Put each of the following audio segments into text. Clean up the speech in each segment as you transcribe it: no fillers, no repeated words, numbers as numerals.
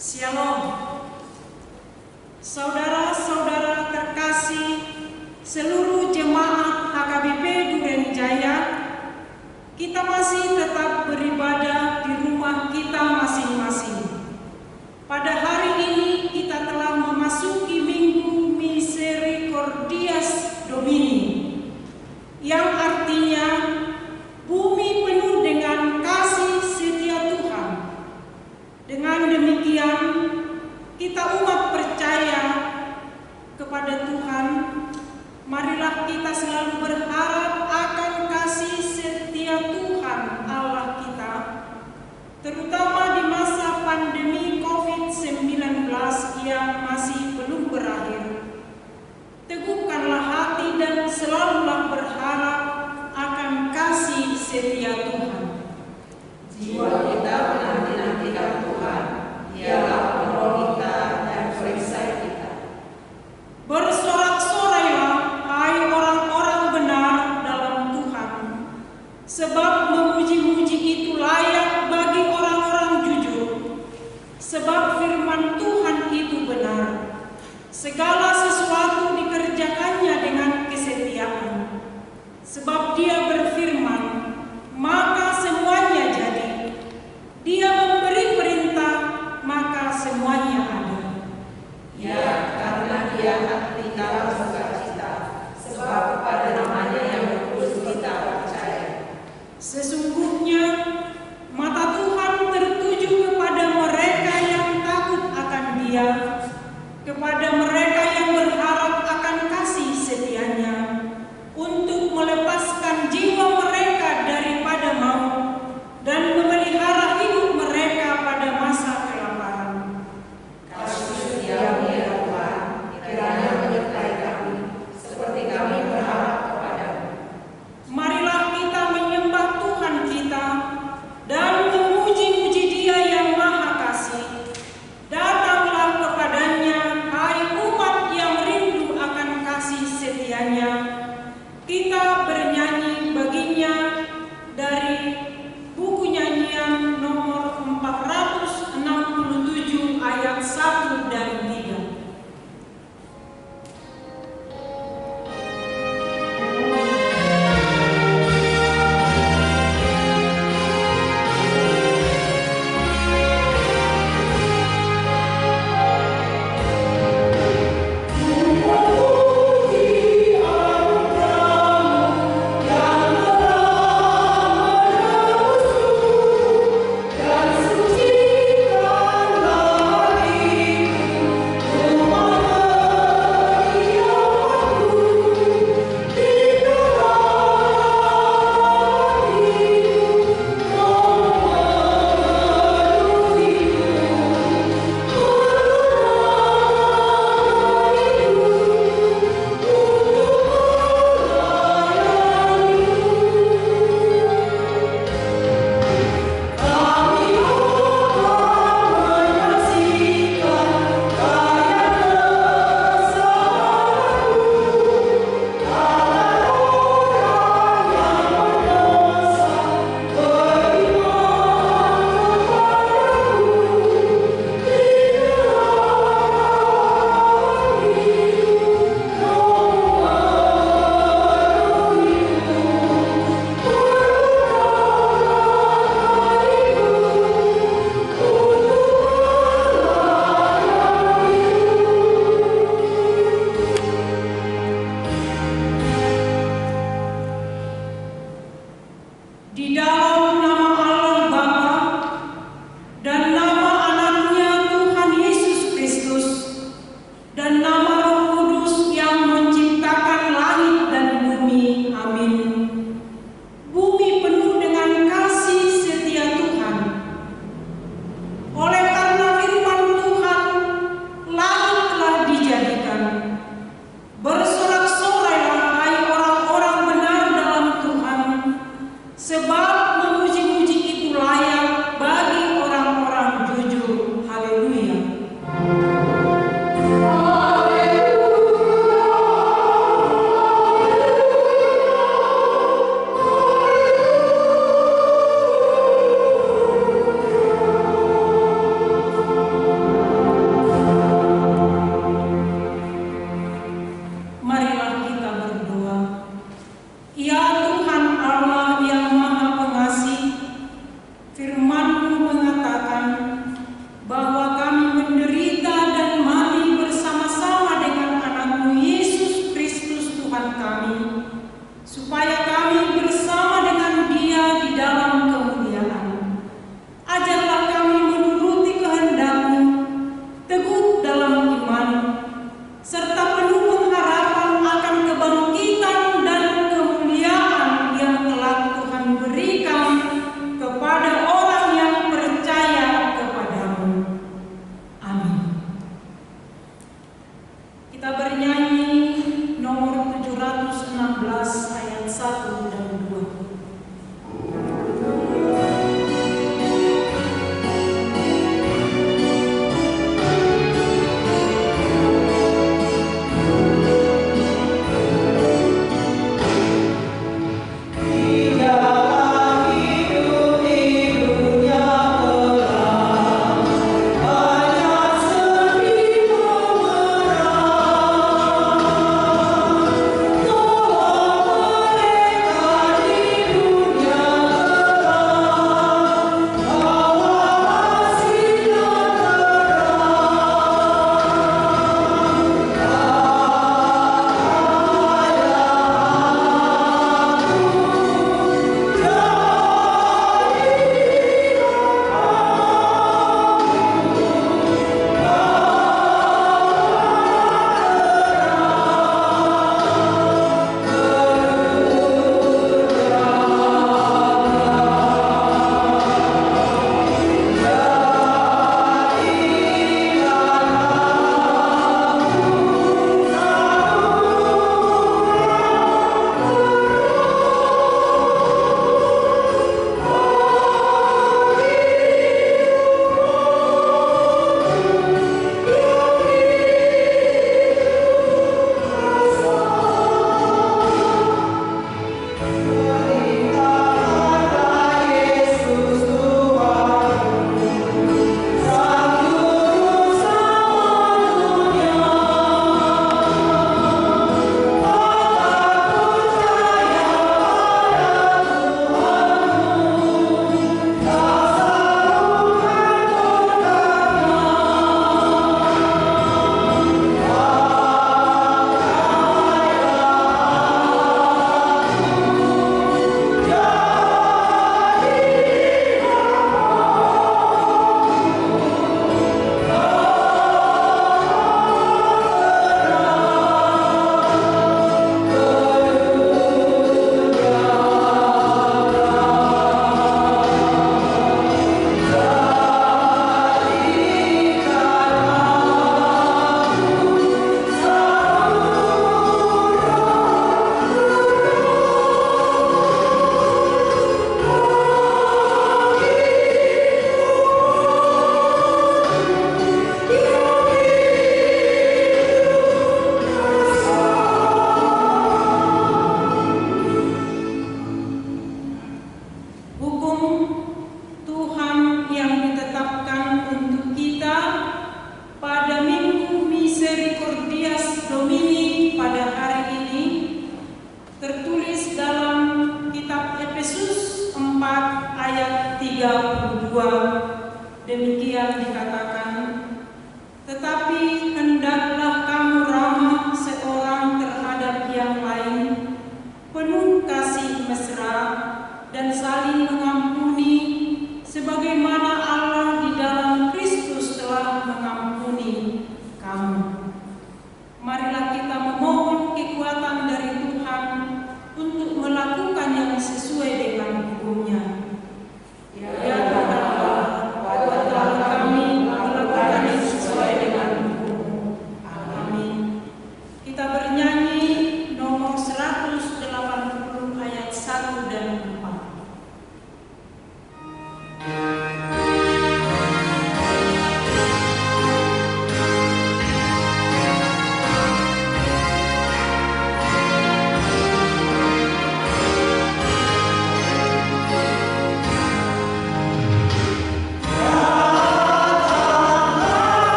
Shalom. Saudara-saudara terkasih seluruh jemaat HKBP Duren Jaya, kita masih tetap beribadah di rumah kita masing-masing. Pada hari ini kita telah memasuki Minggu Misericordias Domini, yang artinya bumi penuh dengan kasih setia Tuhan. Dengan demikian, kita umat percaya kepada Tuhan, marilah kita selalu berharap akan kasih setia Tuhan Allah kita 32 demikian dikatakan, tetapi hendaklah kamu ramah seorang terhadap yang lain, penuh kasih mesra dan saling mengampuni, sebagaimana Allah di dalam Kristus telah mengampuni kamu. Marilah kita memohon kekuatan dari Tuhan untuk melakukan yang sesuai dengan hukum-Nya. Ya Tuhan Allah, kuatkanlah kami melakukan yang sesuai dengan hukum-Mu. Amin. Kita bernyanyi nomor 180 ayat 1 dan 4.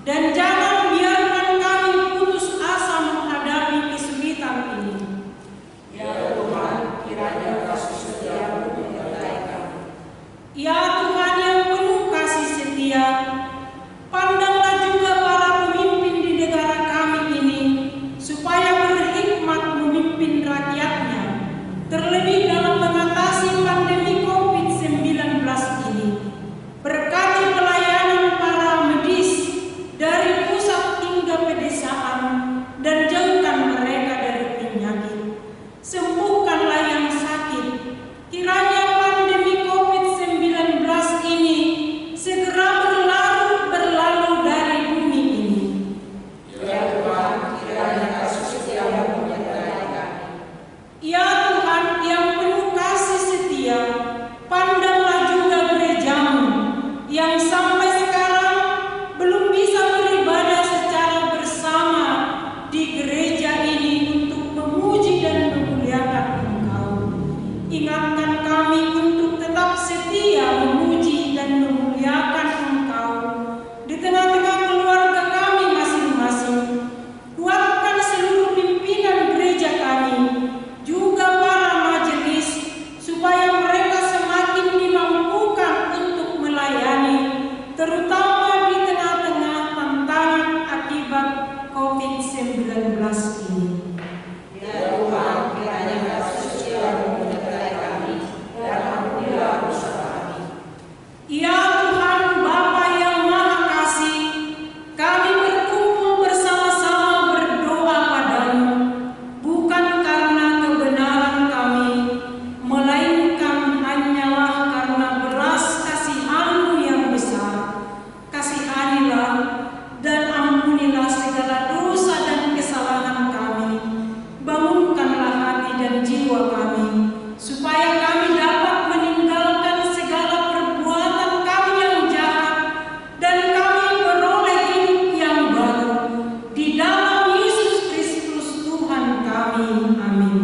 dan jangan biarkan kami putus di gereja ini untuk memuji dan memuliakan Engkau. Ingatkan kami untuk tetap setia memuji dan memuliakan Engkau di tengah-tengah keluarga kami masing-masing. Kuatkan seluruh pimpinan gereja kami, juga para majelis, supaya mereka semakin dimampukan untuk melayani, terutama di tengah-tengah tantangan akibat COVID-19 ini. Ya Tuhan, kiranya kasih setiamu menyertai kami dan ampunilah dosa kami. Ya Tuhan Bapa yang Maha Kasih, kami berkumpul bersama-sama berdoa padamu, bukan karena kebenaran kami, melainkan hanyalah karena belas kasihan-Mu yang besar. Kasihanilah dan ampunilah segala dosa dan kesalahan kami. Bangunkanlah hati dan jiwa kami, supaya kami dapat meninggalkan segala perbuatan kami yang jahat dan kami beroleh hidup yang baru di dalam Yesus Kristus Tuhan kami. Amin.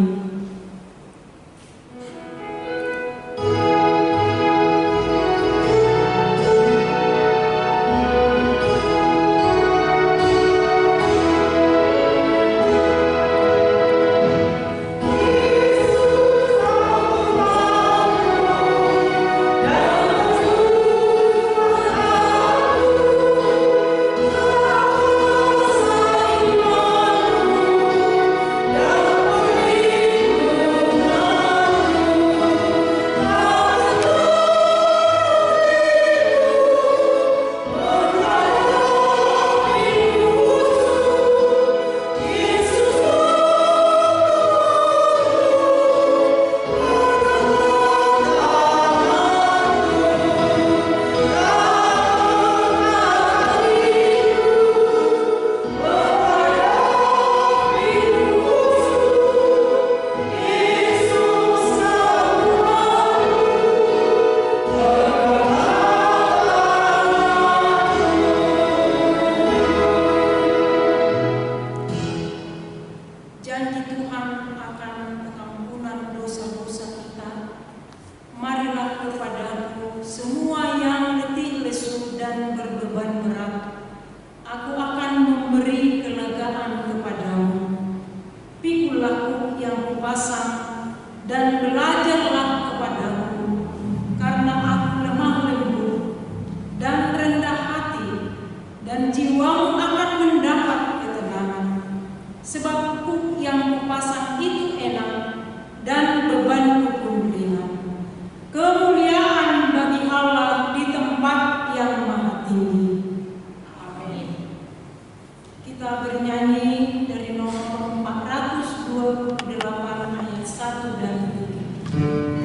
Janji Tuhan akan pengampunan dosa-dosa kita. Marilah kepadaku semua yang letih lesu dan berbeban berat. Aku akan memberi kelegaan kepadamu. Pikulah yang kupasang dan belajarlah kepadaku, karena aku lemah lembut dan rendah hati, dan jiwamu akan mendapat ketenangan. Sebab yang kupasang itu enak dan bebanku pun ringan. Kemuliaan bagi Allah di tempat yang maha tinggi. Amin. Kita bernyanyi dari nomor 428 ayat 1 dan 3. Kita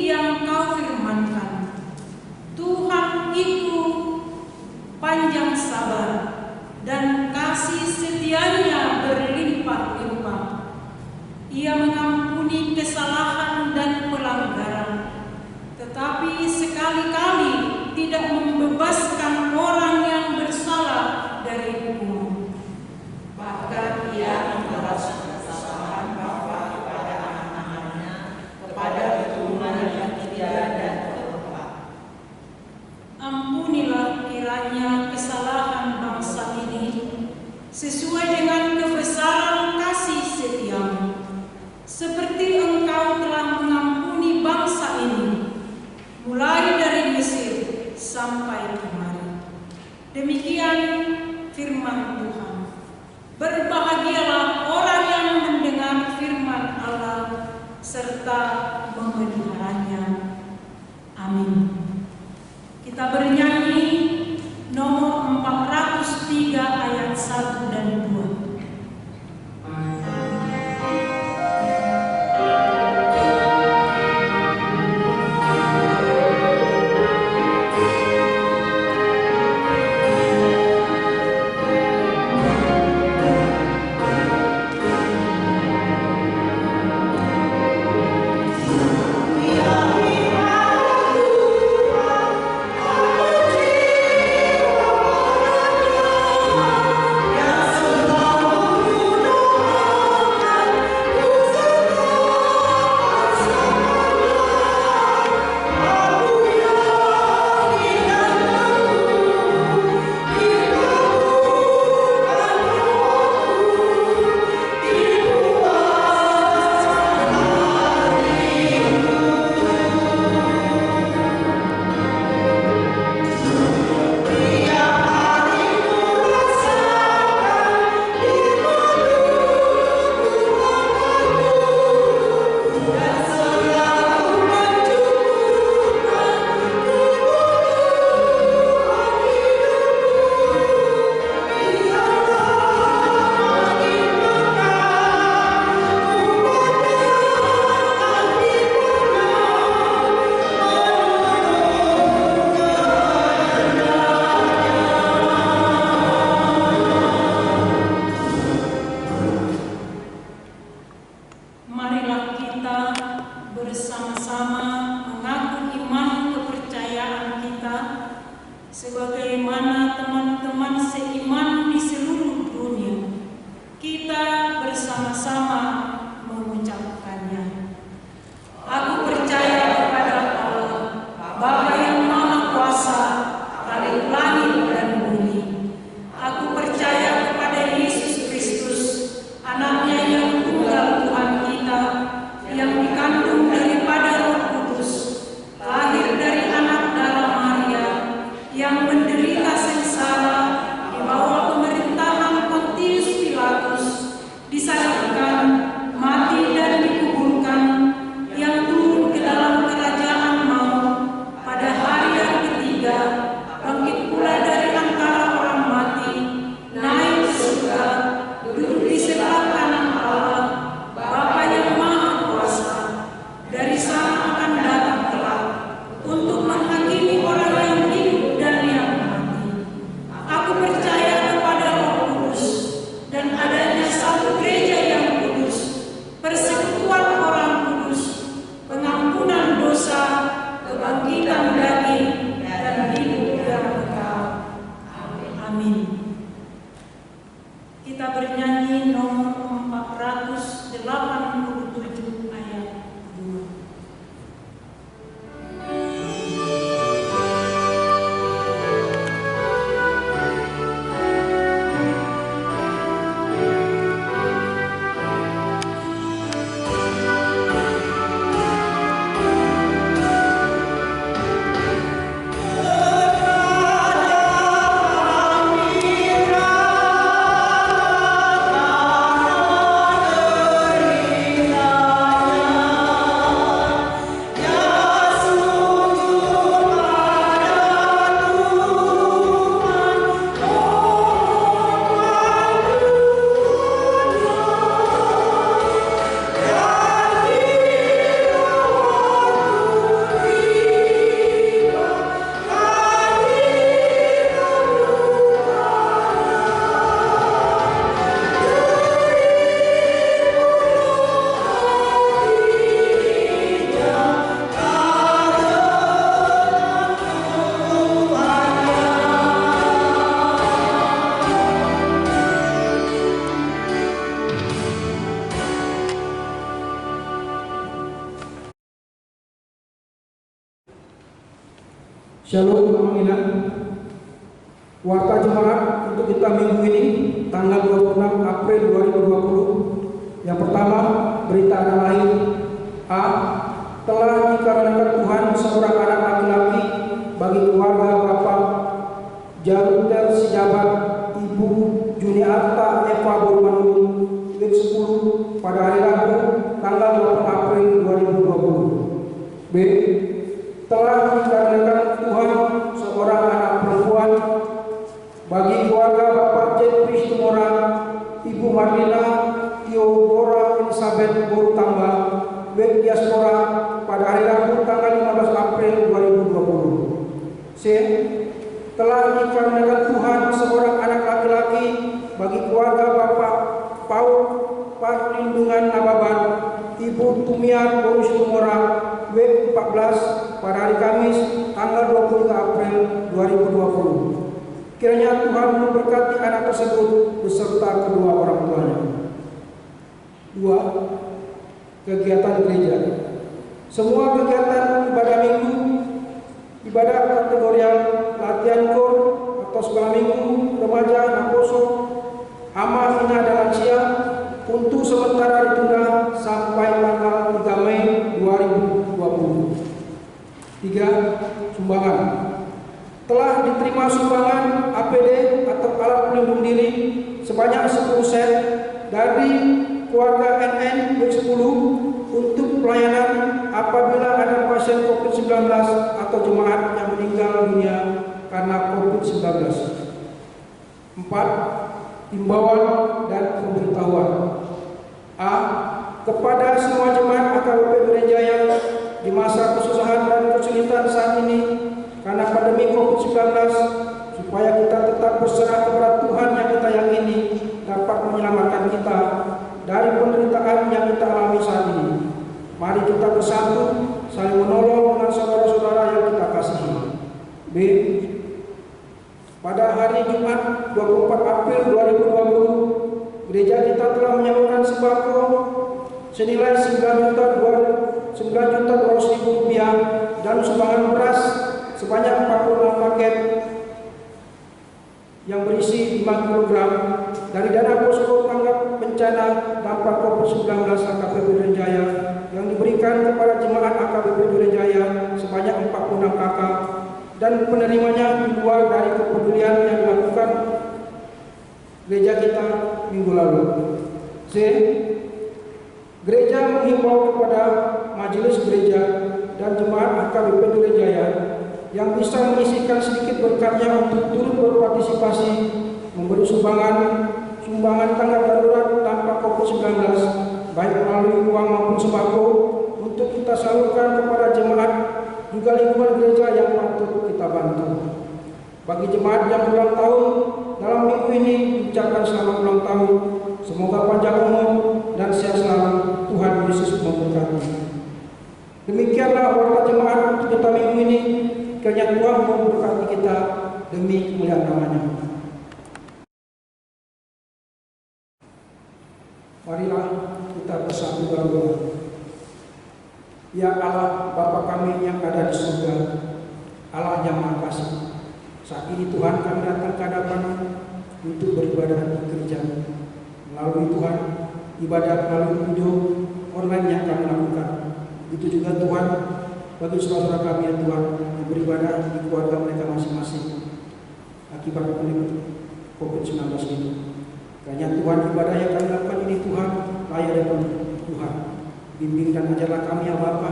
yang Kau firmankan, Tuhan itu panjang sabar dan kasih setianya berlimpah-limpah. Ia mengampuni kesalahan dan pelanggaran, tetapi sekali-kali tidak membebaskan orang yang bersalah dari hukum. Bahkan Ia membalas kesalahan Bapa kepada anak-anaknya, kepada keturunan yang ketiga dan keempat. Ampunilah kiranya kesalahan bangsa ini sesuai dengan kebesaran kasih setiamu, seperti Engkau telah mengampuni bangsa ini, mulai dari Mesir sampai kemari. Demikian firman Tuhan. Berbahagialah orang yang mendengar firman Allah serta memeliharanya. Amin. Kita bernyanyi nomor 403 ayat 1 dan 2. Marilah kita bersama-sama mengaku iman kepercayaan kita sebagaimana teman-teman seiman di seluruh dunia. Kita bersama-sama mengucapkannya. Aku percaya kepada Allah, Bapa yang Maha Kuasa, Khalik langit dan bumi. Aku percaya kepada Yesus Kristus, Anaknya yang tunggal Tuhan kita, yang dikandung daripada Roh Kudus, lahir dari anak darah Maria, yang menderita Shalom Pemanggilan. Warta jemaat untuk kita minggu ini tanggal 26 April 2020. Yang pertama, berita anak lahir. A. Telah dikarenakan Tuhan seorang anak laki-laki bagi keluarga Bapak Jaruter Sijabat, Ibu Juniarta Eva Burmanul, week 10 pada hari Rabu tanggal 8 April 2020. B. Telah dikarenakan Tuhan seorang anak perempuan bagi keluarga Bapak Jeffrey Tumora, Ibu Marlina Theodora Elizabeth Borutamba, week diaspora pada hari Rabu tanggal 15 April 2020. C. Telah dikarenakan Tuhan seorang anak laki-laki bagi keluarga Bapak Paul Perlindungan Nababan, Ibu Tumiar Borus Tumora, week 14 pada hari Kamis tanggal 23 April 2020. Kiranya Tuhan memberkati anak tersebut beserta kedua orang tuanya. 2. Kegiatan gereja. Semua kegiatan ibadah minggu, ibadah kategorial, latihan kor atau sekolah minggu, remaja, naposo, amal, hina dan lansia untuk sementara ditunda sampai tanggal 3 Mei 2020. 3. Sumbangan. Telah diterima sumbangan APD atau alat pelindung diri sebanyak 10 set dari keluarga NN week 10 untuk pelayanan apabila ada pasien COVID-19 atau jemaat yang meninggal dunia karena COVID-19. 4. Himbauan dan pemberitahuan. A. Kepada semua jemaat AKBP Durejaya di masa kesusahan dan kesulitan saat ini karena pandemi COVID-19, supaya kita tetap berserah kepada Tuhan yang kita yakini dapat menyelamatkan kita dari penderitaan yang kita alami saat ini. Mari kita bersatu saling menolong dengan saudara-saudara yang kita kasihi. B. Pada hari Jumat 24 April 2020, gereja kita telah menyalurkan sembako senilai 9.200.000 rupiah dan sumbangan beras sebanyak 46 paket yang berisi 5 kg dari dana posko tanggap bencana dampak COVID-19 AKBP Durejaya yang diberikan kepada jemaat AKBP Durejaya sebanyak 46 kakak dan penerimanya di luar dari kepedulian yang dilakukan gereja kita minggu lalu. C. Gereja menghimbau kepada majelis gereja dan jemaat AKBP Durejaya yang bisa menyisihkan sedikit berkatnya untuk turut berpartisipasi memberi sumbangan tanggap darurat tanpa COVID-19 baik melalui uang maupun sembako untuk kita salurkan kepada jemaat juga lingkungan gereja yang patut kita bantu. Bagi jemaat yang ulang tahun dalam minggu ini, ucapkan selamat ulang tahun. Semoga panjang umur dan sehat selalu. Tuhan Yesus memberkati. Demikianlah warta jemaat untuk kita minggu ini. Kiranya Tuhan memberkati kita demi kemuliaan namanya. Marilah kita bersatu berdoa. Ya Allah, Bapa kami yang ada di surga, Allah yang Maha Kasih, saat ini Tuhan kami datang ke hadapan untuk beribadah di gereja. Melalui Tuhan, ibadah melalui video online yang kami lakukan. Itu juga Tuhan bagi saudara-saudara kami yang Tuhan yang beribadah di keluarga mereka masing-masing akibat COVID-19 ini. Karena Tuhan, ibadah yang kami lakukan ini Tuhan layak depan Tuhan. Bimbing dan ajarlah kami ya Bapa,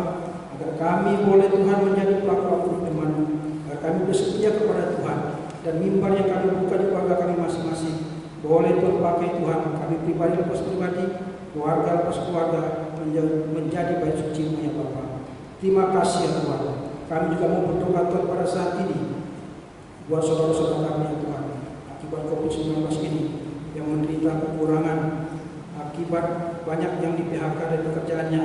agar kami boleh Tuhan menjadi pelaku-pelaku firman, agar kami bersetia kepada Tuhan dan mimbar yang kami buka di keluarga kami masing-masing boleh Tuhan pakai Tuhan, kami pribadi lepas pribadi, keluarga lepas keluarga menjadi bait suci ya Bapa. Terima kasih ya Tuhan. Kami juga mau berdoa Tuhan pada saat ini buat saudara-saudara kami ya Tuhan, akibat COVID-19 ini yang menderita kekurangan, akibat banyak yang di PHK dari pekerjaannya,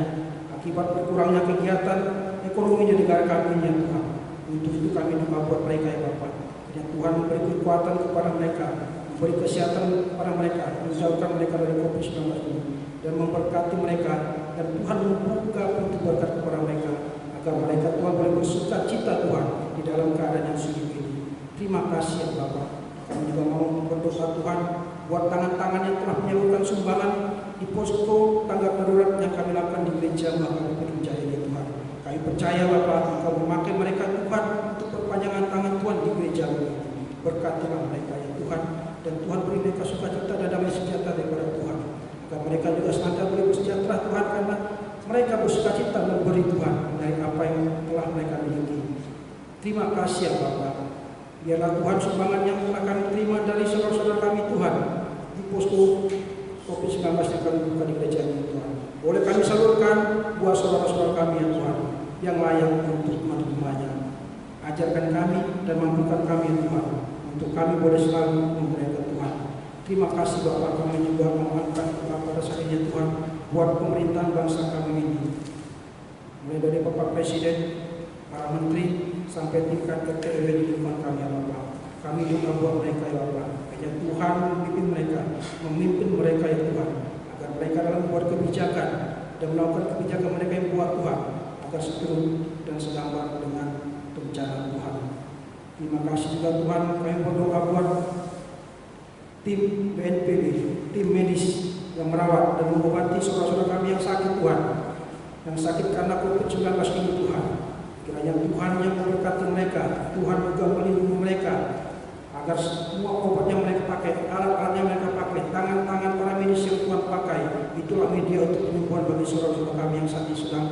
akibat berkurangnya kegiatan ekonomi di negara kami ya Tuhan. Untuk itu kami doa buat mereka ya Bapak. Ya Tuhan, memberi kekuatan kepada mereka, memberi kesehatan kepada mereka, menjauhkan mereka dari COVID-19 ini, dan memberkati mereka, dan Tuhan membuka pintu berkat kepada mereka, agar mereka Tuhan boleh bersuka cita Tuhan di dalam keadaan keadaan yang sulit ini. Terima kasih ya Bapak. Kami juga mau berdoa Tuhan buat tangan-tangan yang telah menyalurkan sumbangan di posko tanggap darurat yang kami lakukan di gereja Mahkamah Jaya ini Tuhan. Kami percaya Bapak Engkau memakai mereka Tuhan untuk perpanjangan tangan Tuhan di gereja ini. Berkatilah mereka ya Tuhan, dan Tuhan beri mereka sukacita dan damai sejahtera daripada Tuhan. Agar mereka juga senantiasa boleh bersejahtera Tuhan, karena mereka bersukacita memberi Tuhan dari apa yang telah mereka miliki. Terima kasih ya Bapak. Biarlah Tuhan sumbangan yang telah kami terima dari saudara-saudara kami Tuhan di posko COVID-19 yang kami buka di gereja ini Tuhan, boleh kami salurkan buat saudara-saudara kami ya Tuhan yang layak untuk menerimanya. Ajarkan kami dan mampukan kami ya Tuhan untuk kami boleh selalu memuliakan Tuhan. Terima kasih Bapak, kami juga mengangkat pada saat ini Tuhan buat pemerintahan bangsa kami ini, mulai dari Bapak Presiden, para menteri, sampai tingkat RT RW di lingkungan kami ya Bapak. Kami juga buat mereka ya Bapak, hanya Tuhan memimpin mereka ya Tuhan, agar mereka dalam membuat kebijakan dan melakukan kebijakan mereka yang buat Tuhan, agar seturut dan segambar dengan rencana Tuhan. Terima kasih juga Tuhan, kami berdoa buat tim BNPB, tim medis yang merawat dan mengobati saudara-saudara kami yang sakit Tuhan, yang sakit karena COVID-19 ini Tuhan. Kiranya Tuhan yang memberkati mereka, Tuhan juga melindungi mereka, agar semua obat yang mereka pakai, alat-alat yang mereka pakai, tangan-tangan para medis yang Tuhan pakai, itulah media untuk penyembuhan bagi saudara-saudara kami yang saat ini sedang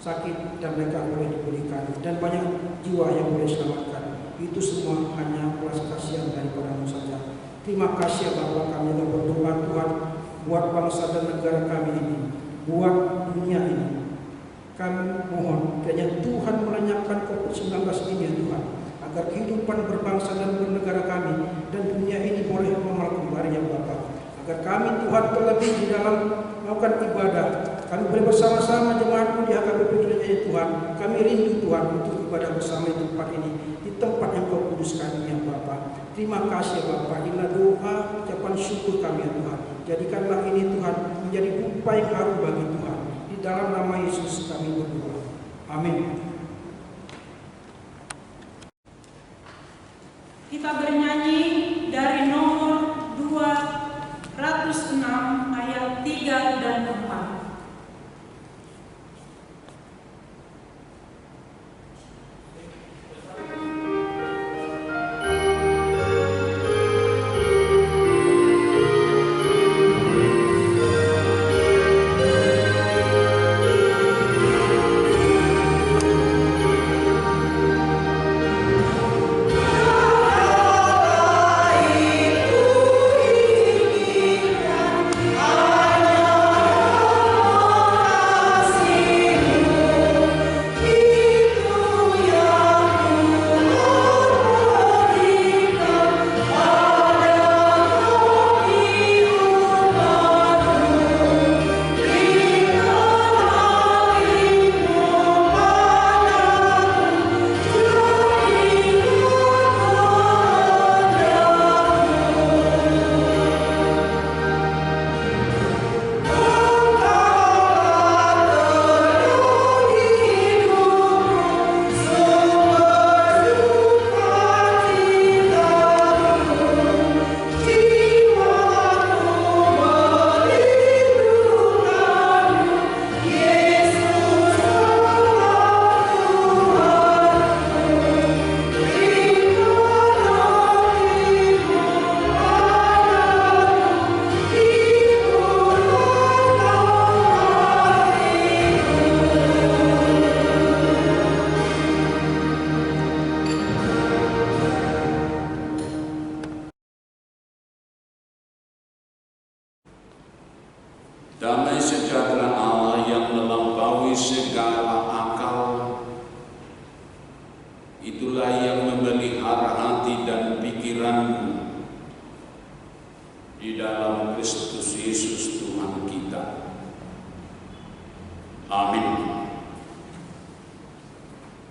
sakit dan mereka boleh dipulihkan, dan banyak jiwa yang boleh selamatkan. Itu semua hanya belas kasihan daripada saja. Terima kasih ya Bapak, kami juga berdoa Tuhan buat bangsa dan negara kami ini, buat dunia ini. Kami mohon kiranya Tuhan melenyapkan COVID-19 ini ya Tuhan, agar kehidupan berbangsa dan bernegara kami dan dunia ini boleh normal kembali ya Bapak. Agar kami Tuhan terlebih di dalam melakukan ibadah, kami boleh bersama-sama jemaatmu di HKBP gereja ya Tuhan. Kami rindu Tuhan untuk ibadah bersama di tempat ini, di tempat yang Kau kuduskan ini ya Bapak. Terima kasih ya Bapak, inilah doa ucapan syukur kami ya Tuhan. Jadikanlah ini Tuhan menjadi upah yang harum bagi Tuhan. Di dalam nama Yesus kami berdoa. Amin. Kita bernyanyi dari nomor 206 ayat 3 dan 4. Damai sejahtera Allah yang melampaui segala akal, itulah yang memelihara hati dan pikiranmu di dalam Kristus Yesus Tuhan kita. Amin.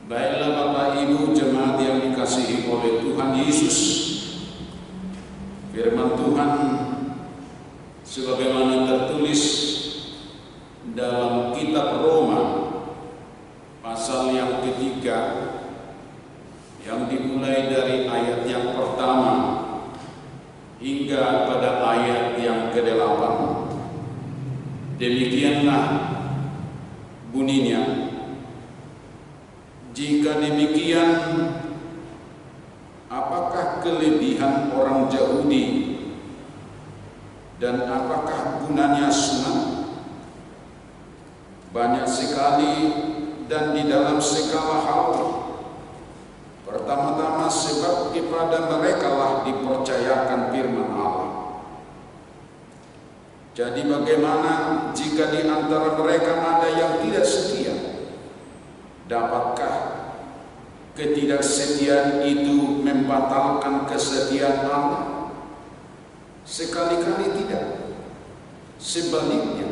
Baiklah Bapak Ibu jemaat yang dikasihi oleh Tuhan Yesus, firman Tuhan sebagaimana tertulis dalam kitab Roma pasal yang ketiga yang yang dimulai dari ayat yang pertama hingga pada ayat yang ke-8. Demikianlah bunyinya. Jika demikian, apakah kelebihan orang Yahudi dan apakah gunanya sunat? Banyak sekali dan di dalam segala hal. Pertama-tama sebab kepada mereka lah dipercayakan firman Allah. Jadi bagaimana jika di antara mereka ada yang tidak setia? Dapatkah ketidaksetiaan itu membatalkan kesetiaan Allah? Sekali-kali tidak. Sebaliknya,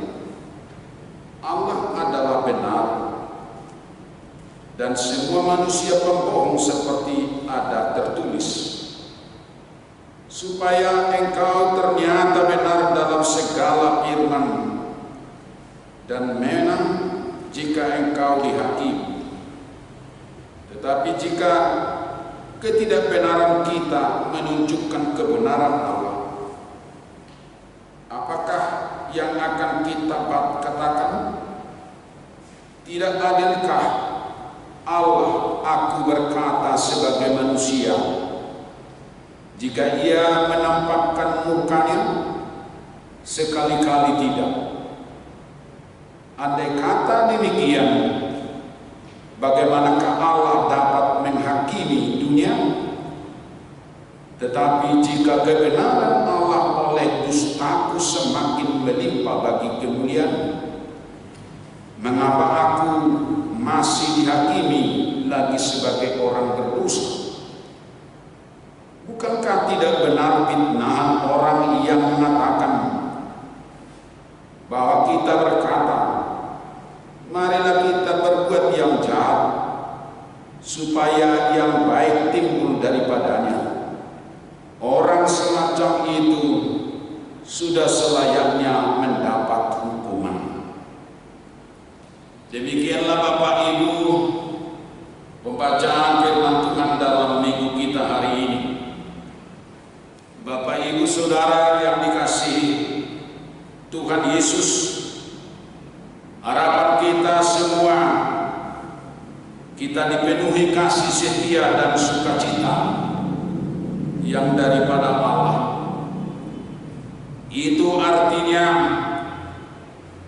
Allah adalah benar dan semua manusia pembohong seperti ada tertulis, supaya engkau ternyata benar dalam segala firman dan menang jika engkau dihakimi. Tetapi jika ketidakbenaran kita menunjukkan kebenaran Allah, apakah yang akan kita katakan? Tidak adilkah Allah aku berkata sebagai manusia jika ia menampakkan murkanya? Sekali-kali tidak. Andai kata demikian, bagaimanakah Allah dapat menghakimi dunia? Tetapi jika kebenaran Allah oleh dustaku semakin melimpah bagi kemuliaan, mengapa aku masih dihakimi lagi sebagai orang berdosa? Bukankah tidak benar fitnahan orang yang mengatakan bahwa kita berkata, marilah kita berbuat yang jahat supaya yang baik timbul daripadanya? Orang semacam itu sudah selayaknya mendapat hukuman. Demikianlah Bapak Ibu pembacaan firman Tuhan dalam minggu kita hari ini. Bapak Ibu Saudara yang dikasihi Tuhan Yesus, harapan kita semua kita dipenuhi kasih setia dan sukacita yang daripada Allah. Itu artinya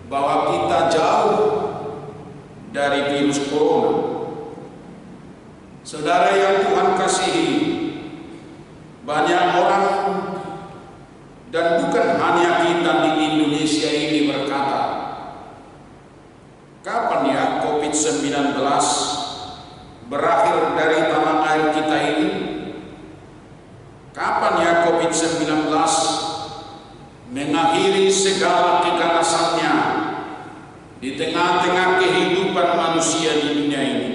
bahwa kita jauh dari virus corona. Saudara yang Tuhan kasihi, banyak orang dan bukan hanya kita di Indonesia ini berkata, kapan ya COVID-19 berakhir dari tanah air kita ini? Kapan ya COVID-19 mengakhiri segala keganasannya di tengah-tengah kehidupan manusia di dunia ini?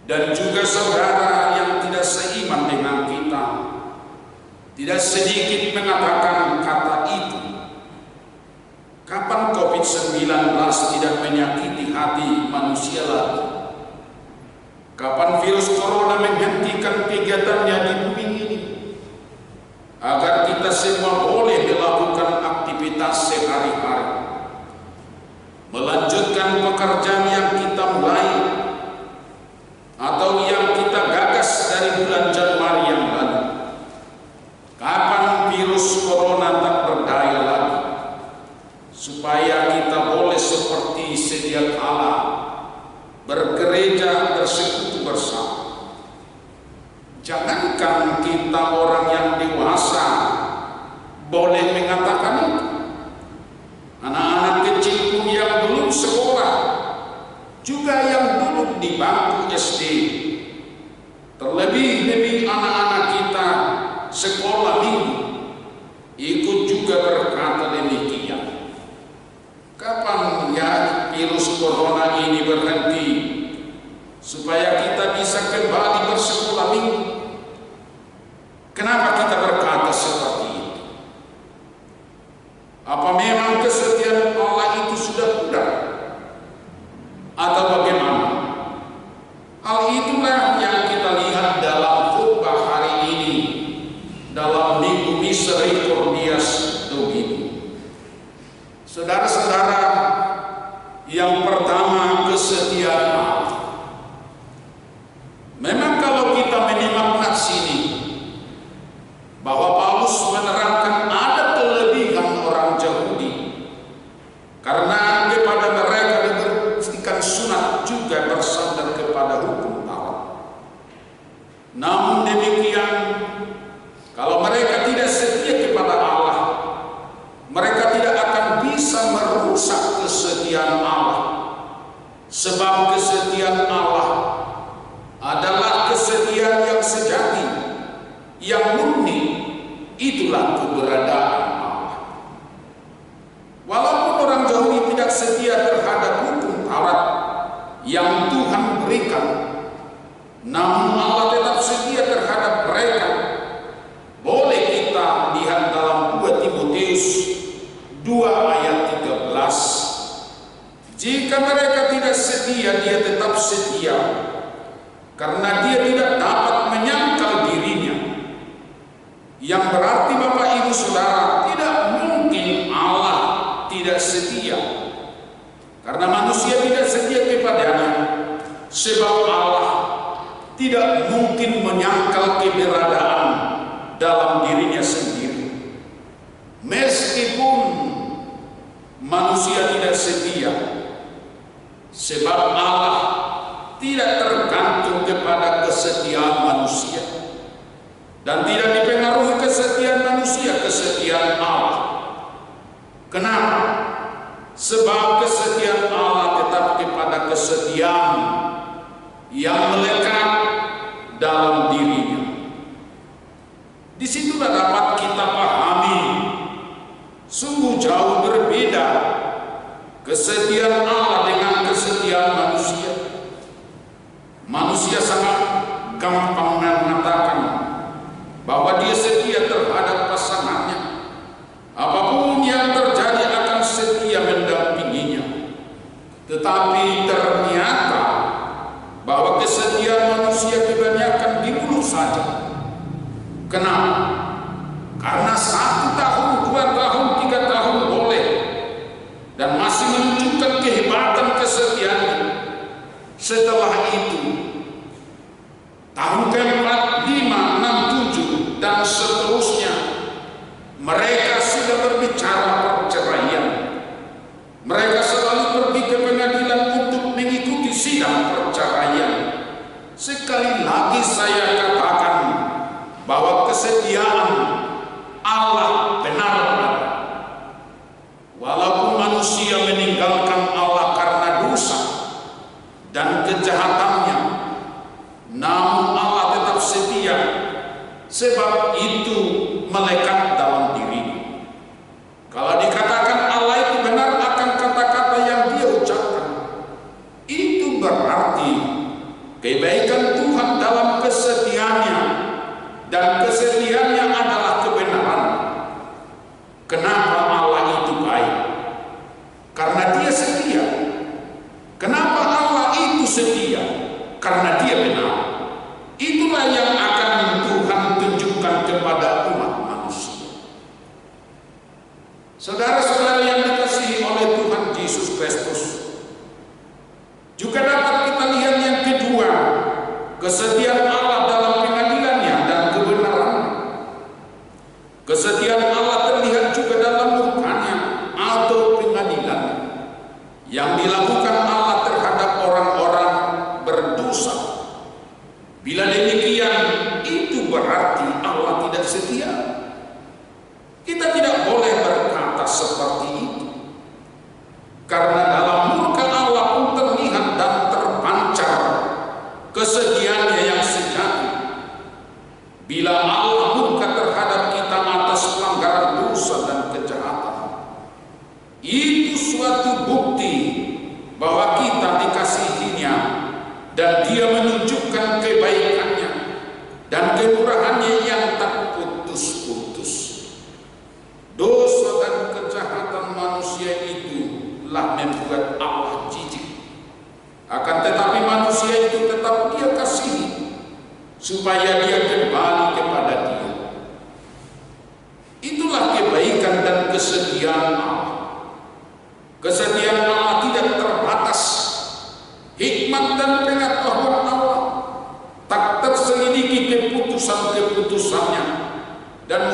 Dan juga saudara yang tidak seiman dengan kita, tidak sedikit mengatakan kata itu. Kapan COVID-19 tidak menyakiti hati manusia lagi? Kapan virus corona menghentikan kegiatannya di bumi ini, agar kita semua boleh melakukan aktivitas sehari-hari, melanjutkan pekerjaan yang kita mulai atau yang kita gagas dari bulan Januari yang lalu? Kapan virus corona tak berdaya lagi, supaya kita boleh seperti sedia kala bergereja, bersekutu bersama? Jangankan kita orang yang dewasa boleh mengatakan itu, anak-anak kecil pun yang belum sekolah, juga yang duduk di bangku SD, terlebih-lebih anak-anak kita sekolah minggu, ikut juga berkata demikian. Kapan ya virus corona ini berhenti, supaya kita bisa kembali bersekolah minggu? Kenapa kita berkata seperti itu? Apa memang kesetiaan Allah itu sudah pudar? Atau bagaimana? Hal itulah yang kita lihat diberikan, namun Allah tetap setia terhadap mereka. Boleh kita lihat dalam 2 Timotius 2 ayat 13. Jika mereka tidak setia, dia tetap setia, karena dia tidak dapat menyangkal dirinya. Yang berarti Bapak Ibu Saudara, tidak mungkin Allah tidak setia, karena manusia tidak setia kepadanya, sebab Allah tidak mungkin menyangkal keberadaan dalam dirinya sendiri. Meskipun manusia tidak setia, sebab Allah tidak tergantung kepada kesetiaan manusia, dan tidak dipengaruhi kesetiaan manusia kesetiaan Allah. Kenapa? Sebab kesetiaan Allah tetap kepada kesetiaan yang melekat dalam dirinya. Disitulah dapat kita pahami sungguh jauh berbeda kesetiaan Allah dengan kesetiaan manusia. Manusia sangat gampang mengatakan bahwa dia setia terhadap pasangannya. Apapun yang terjadi akan setia mendampinginya. Tetapi ternyata bahwa kesetiaan manusia kebanyakan di mulut saja. Kenapa? Karena 1 tahun, 2 tahun, 3 tahun boleh, dan masih menunjukkan kehebatan kesetiaannya. Setelah itu, tahun ke-4, 5, 6, 7 dan seterusnya, mereka sudah berbicara perceraian. Mereka selalu pergi ke pengadilan untuk mengikuti sidang perceraian. Sekali lagi saya katakan bahwa kesetiaan Allah benar ada. Walaupun manusia meninggalkan Allah karena dosa dan kejahatannya, namun Allah tetap setia, sebab itu melekat dalam dirinya. Kalau dikatakan Allah itu benar akan kata-kata yang dia ucapkan, itu berarti kebaikan Tuhan dalam kesetiaannya, dan kesetiaannya adalah kebenaran. Kenapa Allah itu baik? Karena dia setia. Kenapa Allah itu setia? Karena dia benar. Itulah yang akan Tuhan tunjukkan kepada umat manusia. Saudara-saudara yang dikasihi oleh Tuhan Yesus Kristus, juga dapat kita lihat yang kedua, kesetiaan Allah dalam pengadilannya dan kebenarannya. Kesetiaan Allah terlihat juga dalam murkanya atau pengadilan yang dilakukan Allah terhadap orang-orang berdosa. Bila demikian, itu berarti Allah tidak setia. Kita tidak boleh berkata seperti itu, karena dalam murka Allah pun terlihat dan terpancar kesetiaannya yang sejati. Bila Allah murka terhadap kita atas pelanggaran dosa dan kejahatan, itu suatu bukti bahwa kita dikasihinya, dan dia menunjukkan kebaikannya dan kemurahannya yang tak putus-putus. Dosa dan kejahatan manusia itulah membuat Allah jijik. Akan tetapi manusia itu tetap dia kasihi, supaya dia kembali kepada dia. Itulah kebaikan dan kesetiaan Allah. Kesetiaan Allah tidak terbatas. Hikmat dan pengetahuan Allah tak terselidiki keputusan-keputusannya, dan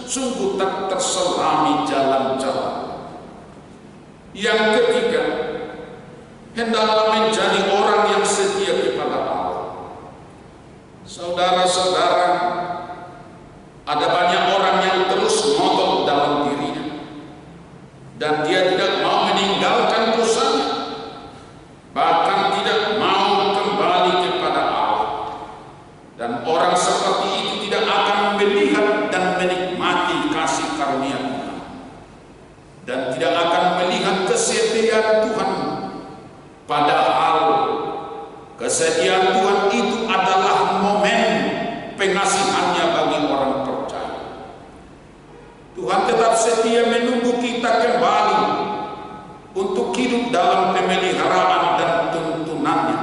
sungguh tak terselami jalan-jalan. Yang ketiga, hendaklah menjadi orang yang setia kepada Allah. Saudara-saudara, ada banyak orang yang terus ngotot dalam dirinya, dan dia tidak mau meninggalkan dosanya, bahkan tidak mau kembali kepada Allah. Dan orang seperti itu tidak akan melihat dan menikmati kasih karunia Tuhan, dan tidak akan melihat kesetiaan Tuhan, padahal Kesediaan Tuhan itu adalah momen pengasihannya bagi orang percaya. Tuhan tetap setia menunggu kita kembali untuk hidup dalam pemeliharaan dan tuntunannya,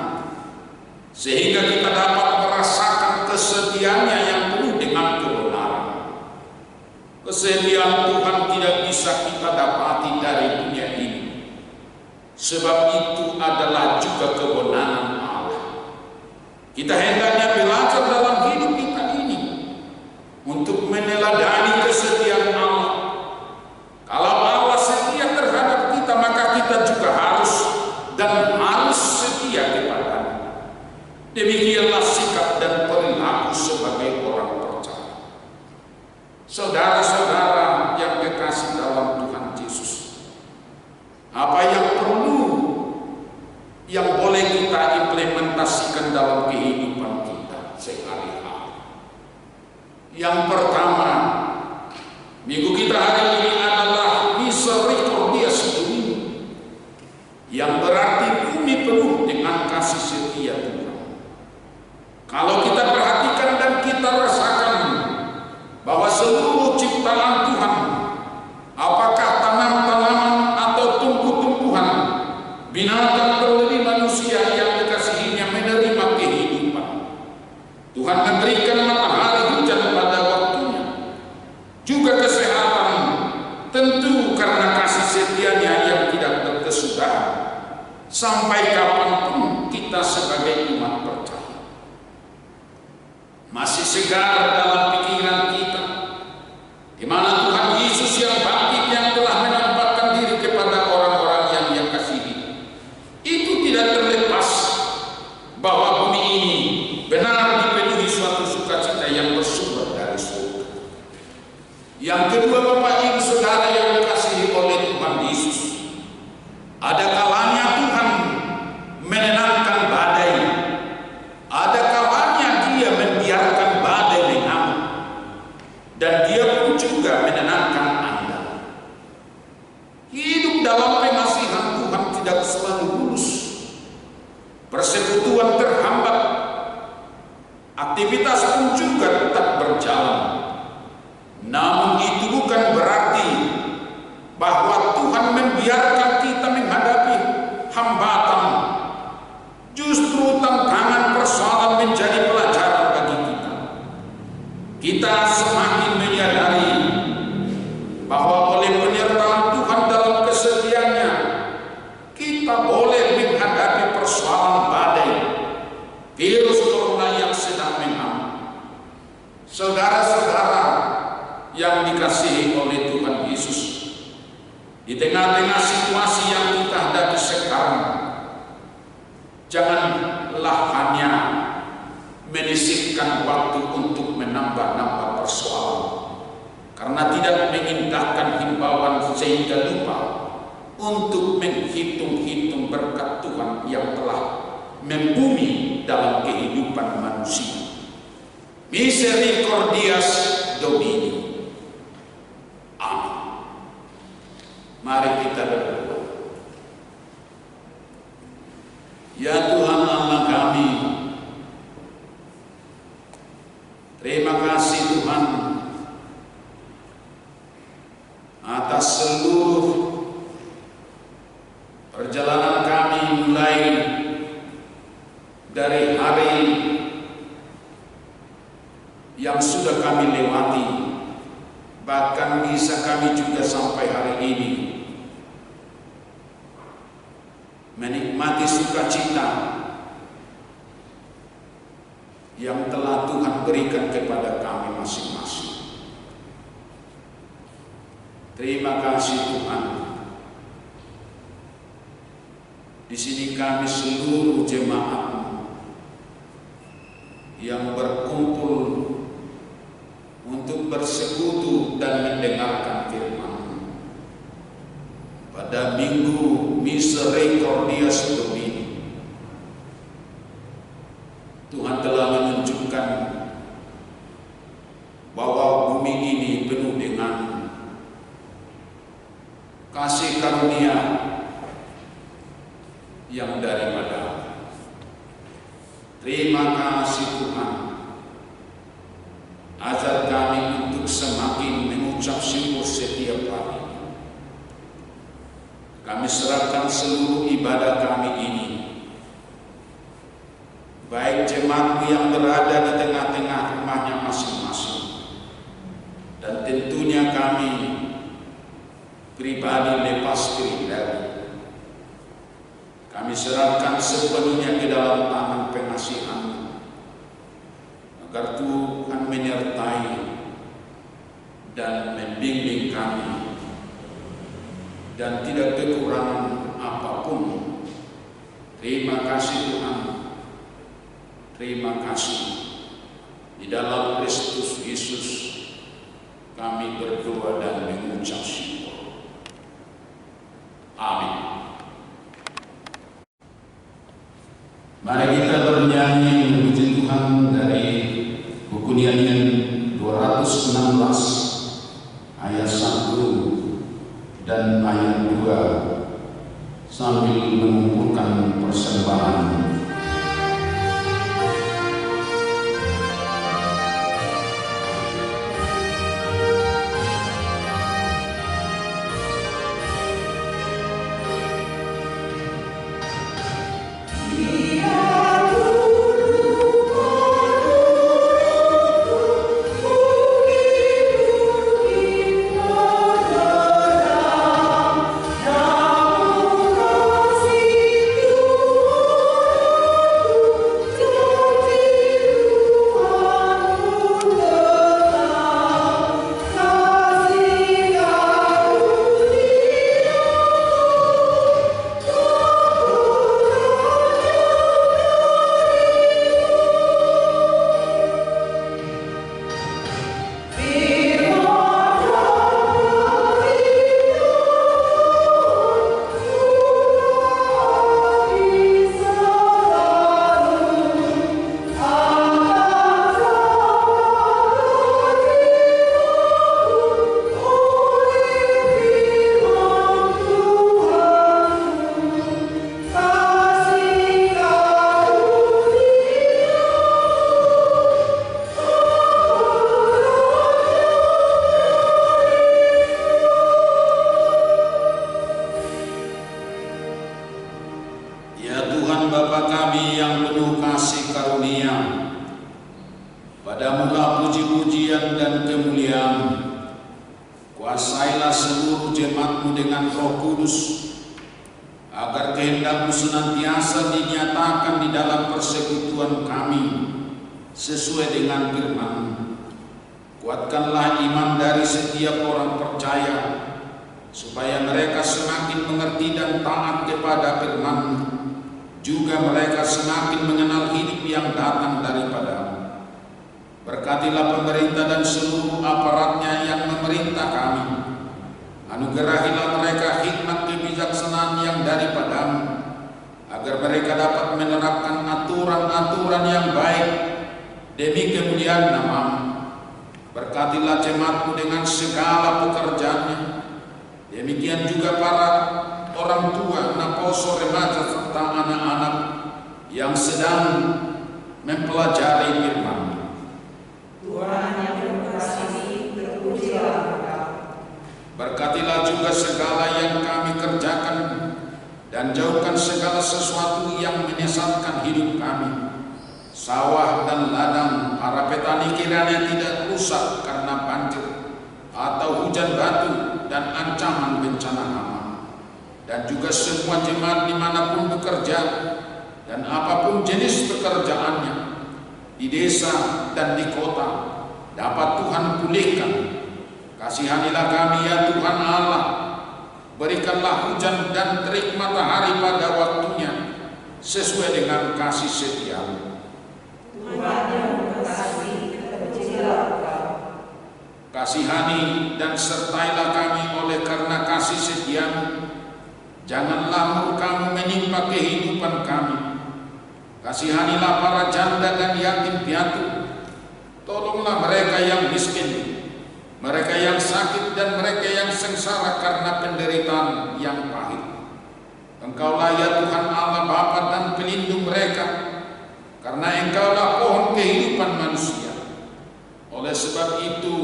sehingga kita dapat merasakan kesediaannya yang penuh dengan kebenaran. Kesediaan Tuhan tidak bisa kita dapati dari dunia ini, sebab itu adalah juga kebenaran Allah. Kita hendaknya belajar dalam hidup kita ini untuk meneladani kesetiaan Allah. Kalau Allah setia terhadap kita, maka kita juga harus setia kepadanya. Demikianlah sikap dan perilaku sebagai orang percaya. Saudara-saudara yang kekasih dalam Tuhan Yesus, apa yang perlu, yang boleh kita implementasikan dalam kehidupan kita sehari-hari? Yang pertama, minggu kita hari ini adalah Misericordias Domini, yang berarti bumi penuh dengan kasih setia Tuhan. Kalau kita perhatikan dan kita rasakan bahwa seluruh ciptaan Tuhan, apakah tanaman-tanaman atau tumbuh-tumbuhan, binatang terlebih manusia yang dikasihinya menerima kehidupan. Tuhan memberikan matahari hujan pada waktunya, juga kesehatan, tentu karena kasih setianya yang tidak berkesudahan. Sampai kapanpun kita sebagai umat percaya masih segar dalam pikiran kita, di mana Tuhan Yesus yang bangkit, yang telah menampakkan diri kepada orang-orang yang Dia kasihi, itu tidak terlepas bahwa bumi ini benar dipenuhi suatu sukacita yang bersumber dari surga. Yang kedua, Bapak Ibu Saudara yang dikasihi oleh Tuhan Yesus, ada kalanya Tuhan menenangkan badai, ada kalanya Dia membiarkan badai mengamuk, dan Dia pun juga menenangkan Anda. Hidup dalam pengasihan Tuhan tidak selalu mulus. Persekutuan terhambat, aktivitas pun juga tetap berjalan. Namun itu bukan berarti bahwa Tuhan membiarkan kita menghadapi hambatan. Justru tantangan persoalan menjadi pelajaran bagi kita. Kita semakin menyadari bahwa oleh penyertaan Tuhan dalam kesetiaannya, kita boleh menghadapi persoalan badai, virus corona yang sedang mengamuk. Saudara-saudara yang dikasihi oleh Tuhan Yesus, di tengah-tengah situasi yang kita hadapi sekarang, janganlah hanya menyisihkan waktu untuk menambah-nambah persoalan, karena tidak mengindahkan himbauan sehingga lupa untuk menghitung-hitung berkat Tuhan yang telah membumi dalam kehidupan manusia. Misericordias Domini. Amin. Mari kita berdoa. Ya Tuhan Allah kami, terima kasih Tuhan atas seluruh perjalanan kami, mulai dari hari yang sudah kami lewati, bahkan bisa kami juga sampai hari ini menikmati sukacita yang telah Tuhan berikan kepada kami masing-masing. Terima kasih Tuhan. Di sini kami seluruh jemaat yang berkumpul untuk bersekutu dan mendengarkan firman pada minggu Misericordias Domini. Tuhan telah menunjukkan bahwa bumi ini penuh dengan kasih karunia yang daripada. Terima kasih Tuhan. Ajar kami untuk semakin mengucap syukur setiap hari. Kami serahkan seluruh ibadah kami ini, baik jemaat yang berada di tengah-tengah rumahnya masing-masing, dan tentunya kami pribadi lepas pribadi. Kami serahkan sepenuhnya ke dalam tangan pengasihan-Mu, agar Tuhan menyertai dan membimbing kami, dan tidak kekurangan apapun. Terima kasih Tuhan. Terima kasih. Di dalam Kristus Yesus kami berdoa dan mengucap syukur. Amin. Mari kita bernyanyi memuji Tuhan dari buku Nyanyian 216 ayat 1 dan ayat 2 sambil mengumpulkan persembahan. Kasihanilah kami ya Tuhan Allah, berikanlah hujan dan terik matahari pada waktunya, sesuai dengan kasih setia-Mu. Tuhan yang berkasih, terpujilah Engkau. Kasihani dan sertailah kami oleh karena kasih setia-Mu. Janganlah murka-Mu menimpa kehidupan kami. Kasihanilah para janda dan yatim piatu. Tolonglah mereka yang miskin, mereka yang sakit dan mereka yang sengsara karena penderitaan yang pahit. Engkaulah ya Tuhan Allah Bapa dan pelindung mereka. karena Engkaulah pohon kehidupan manusia. Oleh sebab itu,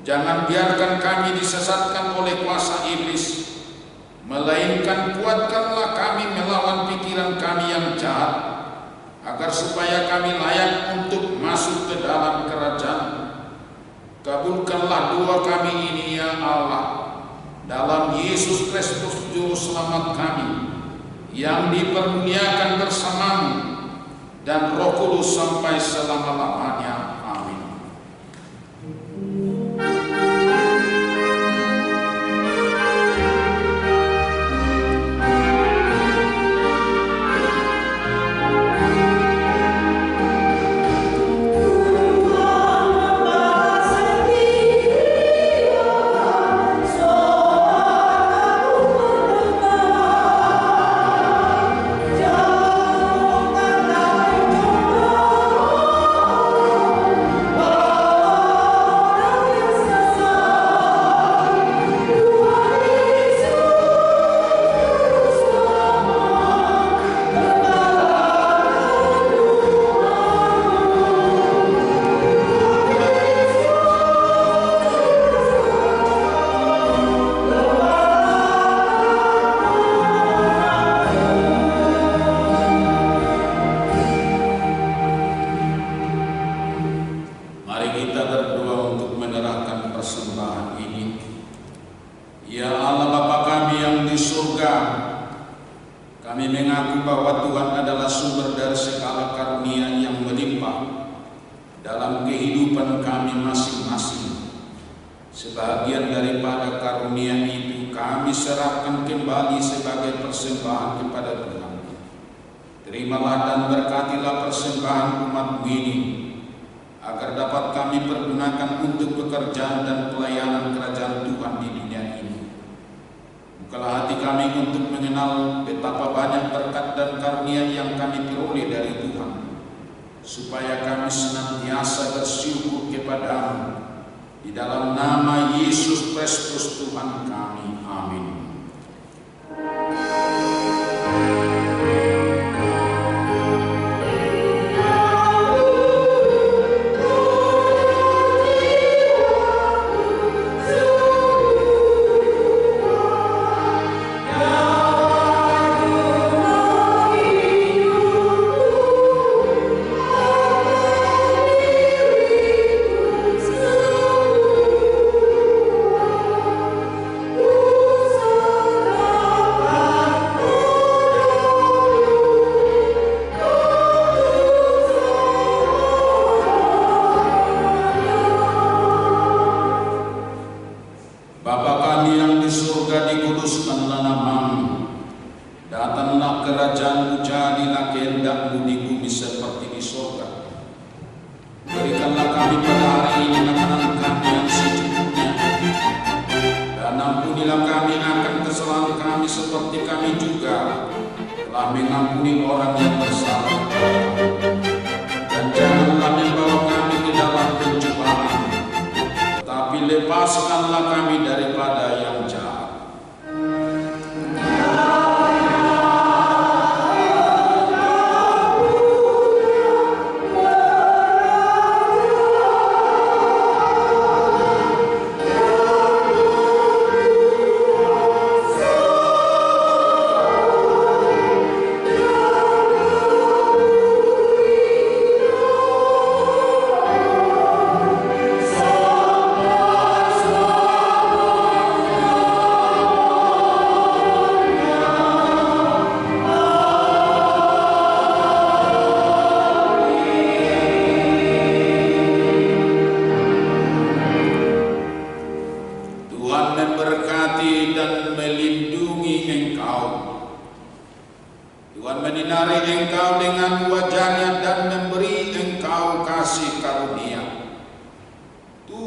jangan biarkan kami disesatkan oleh kuasa iblis, melainkan kuatkanlah kami melawan pikiran kami yang jahat, agar supaya kami layak untuk masuk ke dalam kerajaan. Kabulkanlah doa kami ini ya Allah, dalam Yesus Kristus Juru Selamat kami, yang dipermuliakan bersamamu dan Roh Kudus sampai selama-lamanya. Terimalah dan berkatilah persembahan umat-Mu ini, agar dapat kami pergunakan untuk pekerjaan dan pelayanan kerajaan Tuhan di dunia ini. Bukalah hati kami untuk mengenal betapa banyak berkat dan karunia yang kami peroleh dari Tuhan, supaya kami senantiasa bersyukur kepada-Mu. Di dalam nama Yesus Kristus Tuhan kami. Amin.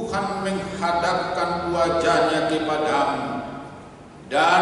Tuhan menghadapkan wajahnya kepadamu dan